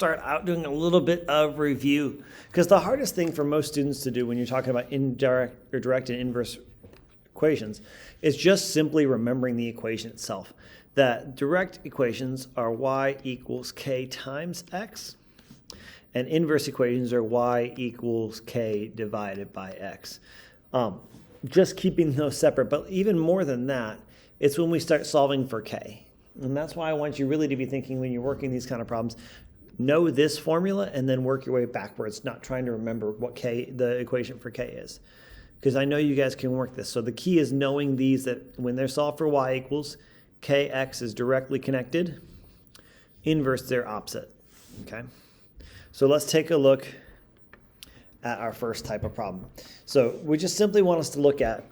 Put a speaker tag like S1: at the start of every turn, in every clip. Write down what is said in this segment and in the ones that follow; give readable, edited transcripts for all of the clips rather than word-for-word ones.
S1: start out doing a little bit of review, because the hardest thing for most students to do when you're talking about indirect or direct and inverse equations is just simply remembering the equation itself. That direct equations are y equals k times x, and inverse equations are y equals k divided by x. Just keeping those separate, but even more than that, it's when we start solving for k. And that's why I want you really to be thinking when you're working these kind of problems, know this formula and then work your way backwards, not trying to remember what the equation for k is. Because I know you guys can work this. So the key is knowing these, that when they're solved for y equals, kx is directly connected, inverse they're opposite, okay? So let's take a look at our first type of problem. So we just simply want us to look at,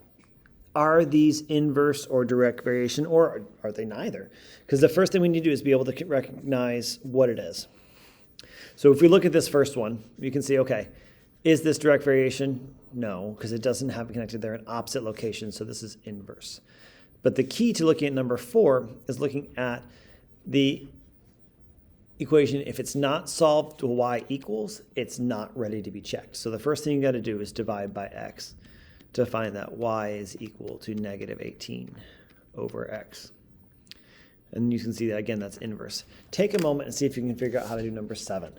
S1: are these inverse or direct variation, or are they neither? Because the first thing we need to do is be able to recognize what it is. So if we look at this first one, you can see, okay, is this direct variation? No, because it doesn't have it connected. They're in opposite locations, so this is inverse. But the key to looking at number 4 is looking at the equation. If it's not solved to y equals, it's not ready to be checked. So the first thing you got to do is divide by x to find that y is equal to negative 18 over x. And you can see that, again, that's inverse. Take a moment and see if you can figure out how to do number 7.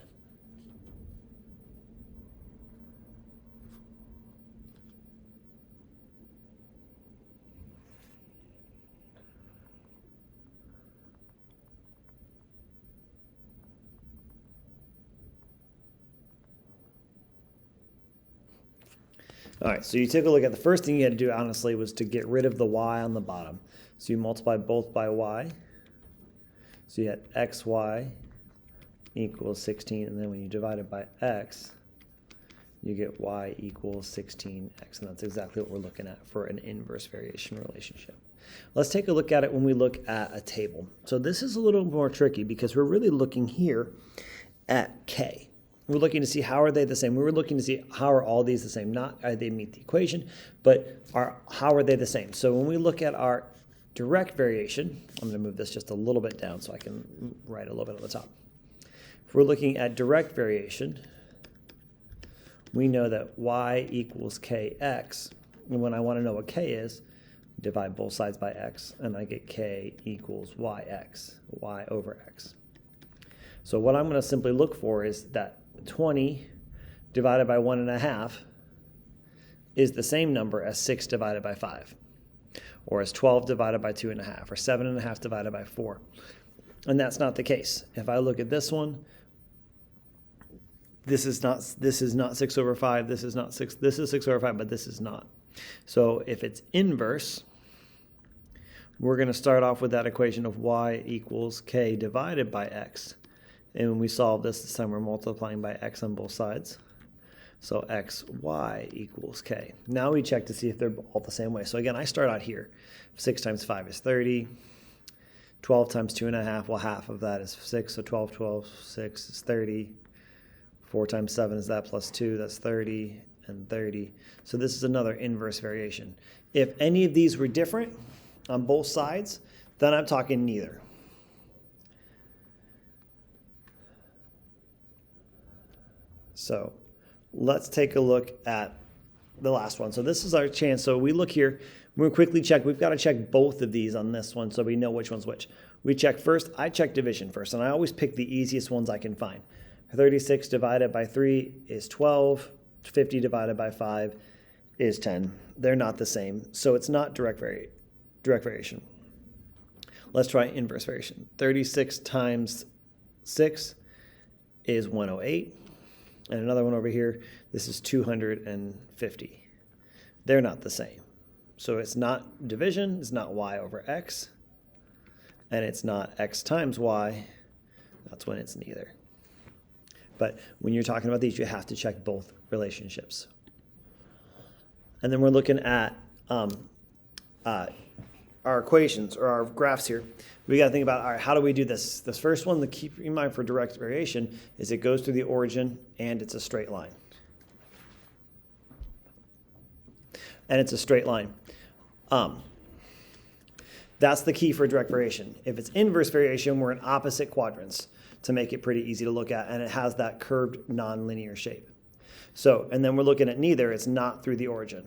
S1: All right, so you take a look at the first thing you had to do, honestly, was to get rid of the y on the bottom. So you multiply both by y. So you had xy equals 16, and then when you divide it by x, you get y equals 16x, and that's exactly what we're looking at for an inverse variation relationship. Let's take a look at it when we look at a table. So this is a little more tricky because we're really looking here at k. We're looking to see how are they the same. We were looking to see how are all these the same. Not are they meet the equation, but how are they the same. So when we look at our direct variation, I'm going to move this just a little bit down so I can write a little bit on the top. If we're looking at direct variation, we know that y equals kx. And when I want to know what k is, divide both sides by x, and I get k equals yx, y over x. So what I'm going to simply look for is that 20 divided by 1.5 is the same number as 6 divided by 5, or as 12 divided by 2.5, or 7.5 divided by 4. And that's not the case. If I look at this one, this is not 6 over 5, this is not 6, this is 6 over 5, but this is not. So if it's inverse, we're going to start off with that equation of y equals k divided by x. And when we solve this time we're multiplying by x on both sides. So xy equals k. Now we check to see if they're all the same way. So again, I start out here. 6 times 5 is 30. 12 times 2.5, well, half of that is 6. So 12, 6 is 30. 4 times 7 is that plus 2, that's 30 and 30. So this is another inverse variation. If any of these were different on both sides, then I'm talking neither. So let's take a look at the last one. So this is our chance. So we look here, we'll quickly check. We've got to check both of these on this one so we know which one's which. We check first, I check division first, and I always pick the easiest ones I can find. 36 divided by 3 is 12. 50 divided by 5 is 10. They're not the same, so it's not direct variation. Let's try inverse variation. 36 times 6 is 108. And another one over here, this is 250. They're not the same. So it's not division, it's not y over x, and it's not x times y. That's when it's neither. But when you're talking about these, you have to check both relationships. And then we're looking at our equations or our graphs here. We got to think about, all right, how do we do this? This first one, to keep in mind for direct variation, is it goes through the origin and it's a straight line. And it's a straight line. That's the key for direct variation. If it's inverse variation, we're in opposite quadrants. to make it pretty easy to look at, and it has that curved nonlinear shape. So, and then we're looking at neither, it's not through the origin.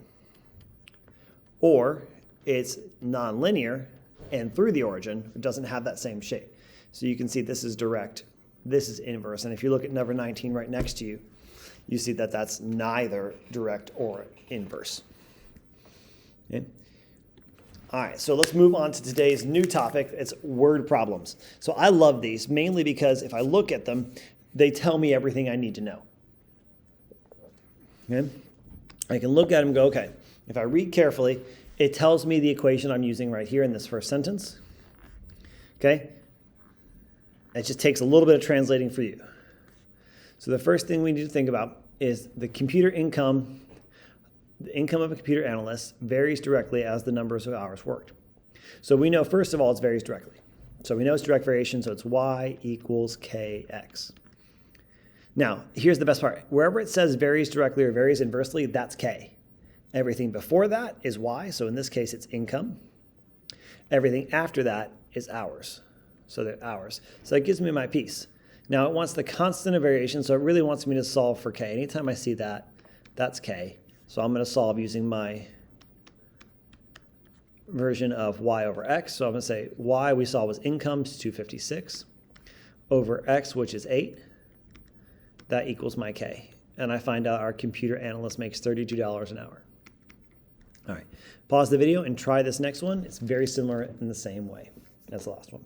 S1: Or it's nonlinear and through the origin, it doesn't have that same shape. So you can see this is direct, this is inverse. And if you look at number 19 right next to you, you see that that's neither direct or inverse. Okay. All right, so let's move on to today's new topic. It's word problems. So I love these mainly because if I look at them, they tell me everything I need to know. Okay? I can look at them and go, okay, if I read carefully, it tells me the equation I'm using right here in this first sentence. Okay? It just takes a little bit of translating for you. So the first thing we need to think about is the computer income. The income of a computer analyst varies directly as the numbers of hours worked. So we know, first of all, it varies directly. So we know it's direct variation, so it's y equals kx. Now, here's the best part. Wherever it says varies directly or varies inversely, that's k. Everything before that is y, so in this case, it's income. Everything after that is hours. So they're hours. So that gives me my piece. Now, it wants the constant of variation, so it really wants me to solve for k. Anytime I see that, that's k. So I'm going to solve using my version of y over x. So I'm going to say y we saw was income, is 256, over x, which is 8. That equals my k. And I find out our computer analyst makes $32 an hour. All right, pause the video and try this next one. It's very similar in the same way as the last one.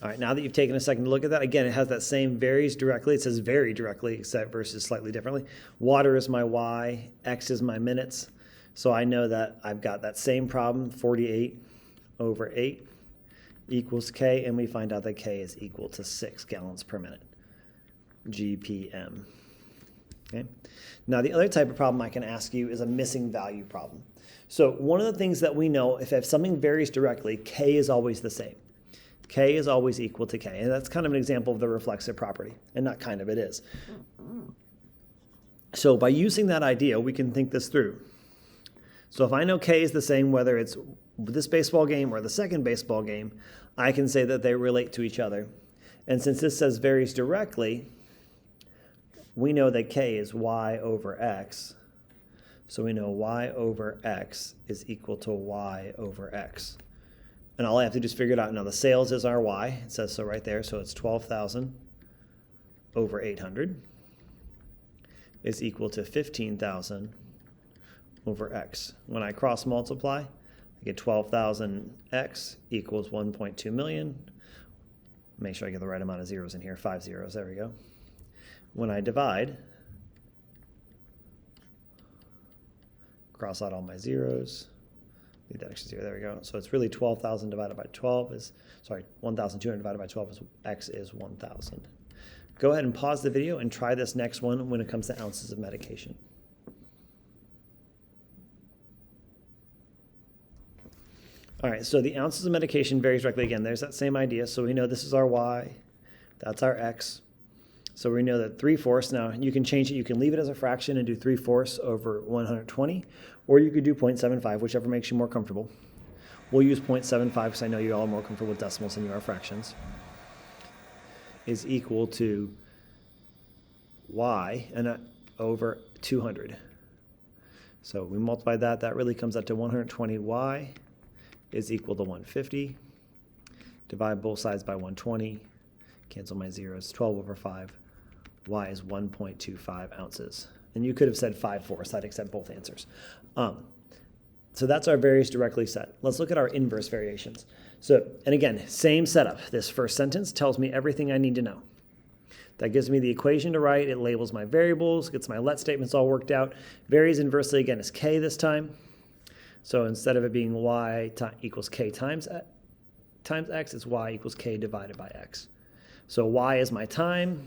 S1: All right, now that you've taken a second to look at that, again, it has that same varies directly. It says very directly, except versus slightly differently. Water is my y, x is my minutes. So I know that I've got that same problem, 48 over 8 equals k, and we find out that k is equal to 6 gallons per minute, GPM. Okay. Now, the other type of problem I can ask you is a missing value problem. So one of the things that we know, if something varies directly, k is always the same. K is always equal to k. And that's kind of an example of the reflexive property. And not kind of, it is. So by using that idea, we can think this through. So if I know k is the same, whether it's this baseball game or the second baseball game, I can say that they relate to each other. And since this says varies directly, we know that k is y over x. So we know y over x is equal to y over x. And all I have to do is figure it out. Now the sales is our y. It says so right there. So it's 12,000 over 800 is equal to 15,000 over x. When I cross multiply, I get 12,000x equals 1.2 million. Make sure I get the right amount of zeros in here. 5 zeros. There we go. When I divide, cross out all my zeros. Leave that extra zero. There we go. So it's really 12,000 divided by 12 is, sorry, 1,200 divided by 12 is x is 1,000. Go ahead and pause the video and try this next one when it comes to ounces of medication. All right, so the ounces of medication varies directly. Again, there's that same idea. So we know this is our y, that's our x. So we know that 3/4, now you can change it. You can leave it as a fraction and do 3/4 over 120, or you could do 0.75, whichever makes you more comfortable. We'll use 0.75 because I know you all are more comfortable with decimals than you are fractions, is equal to y and over 200. So we multiply that. That really comes out to 120y is equal to 150. Divide both sides by 120. Cancel my zeros. 12 over 5. Y is 1.25 ounces. And you could have said 5/4. I'd accept both answers. So that's our varies directly set. Let's look at our inverse variations. So, and again, same setup. This first sentence tells me everything I need to know. That gives me the equation to write. It labels my variables, gets my let statements all worked out. Varies inversely again is k this time. So instead of it being y equals k times x, it's y equals k divided by x. So y is my time,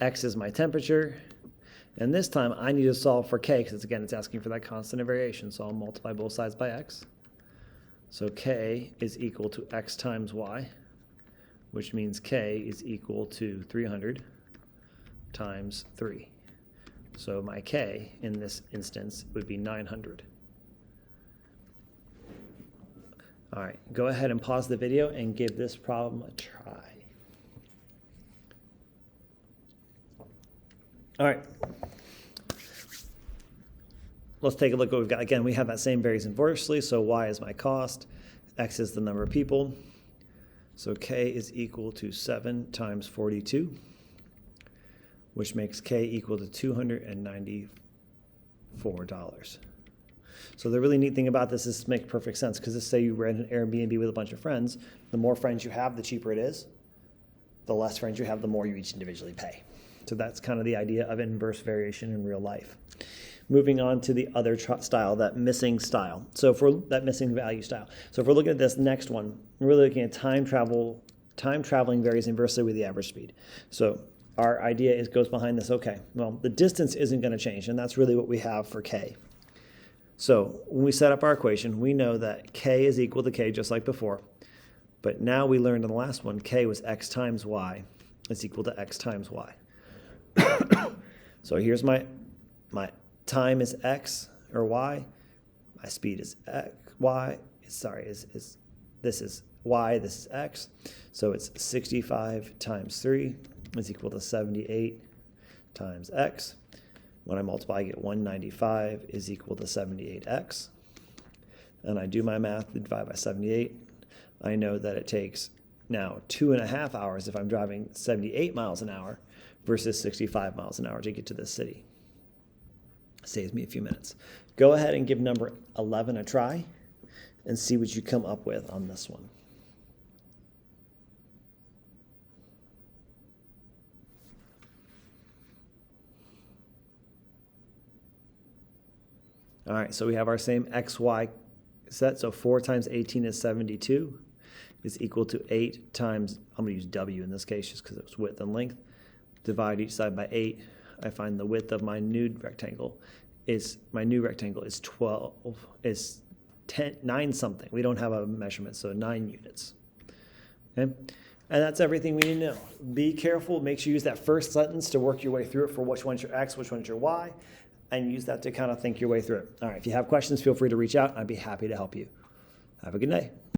S1: x is my temperature, and this time I need to solve for k because again it's asking for that constant of variation. So I'll multiply both sides by x. So k is equal to x times y, which means k is equal to 300 times 3. So my k in this instance would be 900. All right, go ahead and pause the video and give this problem a try. All right. Let's take a look at what we've got. Again, we have that same varies inversely, so y is my cost, x is the number of people. So k is equal to 7 times 42, which makes k equal to $294. So the really neat thing about this is this makes perfect sense, because let's say you rent an Airbnb with a bunch of friends. The more friends you have, the cheaper it is. The less friends you have, the more you each individually pay. So that's kind of the idea of inverse variation in real life. Moving on to the other style, that missing style. So for that missing value style. So if we're looking at this next one, we're really looking at time traveling varies inversely with the average speed. So our idea goes behind this. Okay, well, the distance isn't going to change, and that's really what we have for k. So when we set up our equation, we know that k is equal to k just like before. But now we learned in the last one, k was x times y is equal to x times y. So here's my time is x or y, my speed is x, y, sorry, this is y, this is x. So it's 65 times 3 is equal to 78 times x. When I multiply, I get 195 is equal to 78x. And I do my math, divide by 78. I know that it takes now 2.5 hours if I'm driving 78 miles an hour versus 65 miles an hour to get to this city. Saves me a few minutes. Go ahead and give number 11 a try and see what you come up with on this one. All right, so we have our same XY set. So 4 times 18 is 72 is equal to 8 times, I'm going to use W in this case just because it was width and length. Divide each side by 8. I find the width of my new rectangle is 12, is 9 something. We don't have a measurement, so 9 units. Okay? And that's everything we need to know. Be careful. Make sure you use that first sentence to work your way through it for which one's your X, which one's your Y, and use that to kind of think your way through it. All right, if you have questions, feel free to reach out. I'd be happy to help you. Have a good day.